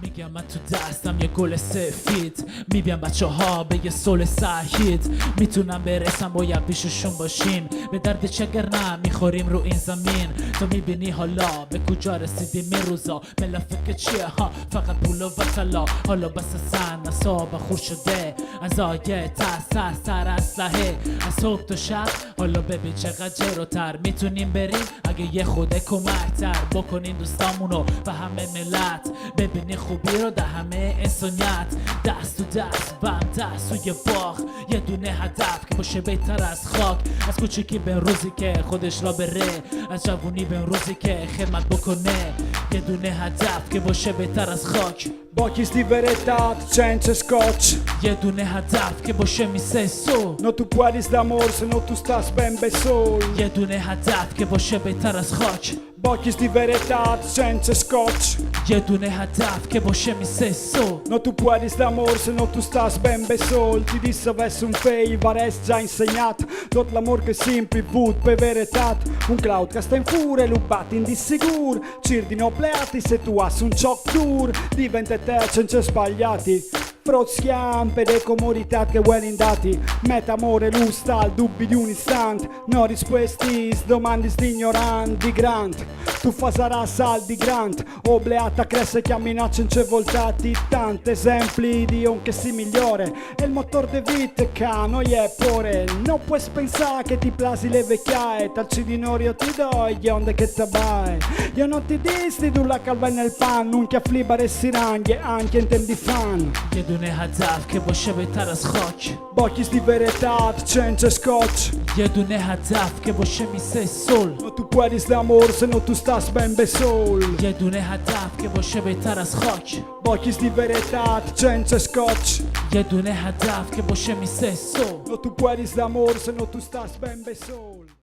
میگم من تو دستم یه گل سفید، میبیم بچه ها به یه سول سعید. میتونم برسم باید پیششون باشیم، به درد چگر نه میخوریم رو این زمین. تو میبینی حالا به کجا رسیدیم این روزا، ملافه چیه ها فقط پول و طلا. حالا بس سن اصاب خور شده از آیه تحت سر اسلحه از صبح تا شب. حالا ببین چقدر جلوتر میتونیم بریم اگه یه خود کمکتر بکنین دوستامونو و همه ملت. ببینی خوبی رو در همه انسانیت، دست تو دست و هم دست توی باغ. یه دونه هدف که باشه بهتر از خاک، از کوچیکی به روزی که خودش را بره، از جوونی به روزی که خدمت بکنه. یه دونه هدف که باشه بهتر از خاک. Pochi di verità, senza scotch. یه دونه هدف که باشه میسه سو. No tu puedes d'amor se no tu stas ben besol. یه دونه هدف که باشه بهتر از خاک. Pochi di verità, senza scotch. یه دونه هدف که باشه میسه سو. No tu puedes d'amor se no tu stas ben besol. Ti disse avessi un fei, varesti già insegnato. Tot l'amor che sempre vut per verità. Un cloud che sta in furia, lupati in dissicur. Cirdi nobleati se tu has un choc dur. Diventa te senza sbagliati. Frozziampe le comodità che vuoi dati. Meta amore lusta al dubbi di un istante. No risposti, domandi di ignoranti grant. Tu fa sarà saldi grant. Obleata cresce che a minaccia c'è voltati. Tanti esempi di un che si migliore. E il motore de vita che noi è pure. Non puoi pensare che ti plasi le vecchiaie. Tal cidinorio ti do gli onde che ti vai. Io non ti disti tu la calva nel pan. Non che afflibare si ranghe anche in tempi fan. یه دونه هدف که باشه بهتر از خاک. Pochi di verità, senza scotch. یه دونه هدف که باشه میسه سول. No tu puedes d'amor se no tu stas ben besol. یه دونه هدف که باشه بهتر از خاک. Pochi di verità, senza scotch. یه دونه هدف که باشه میسه سو. No tu puedes d'amor se no tu stas ben besol.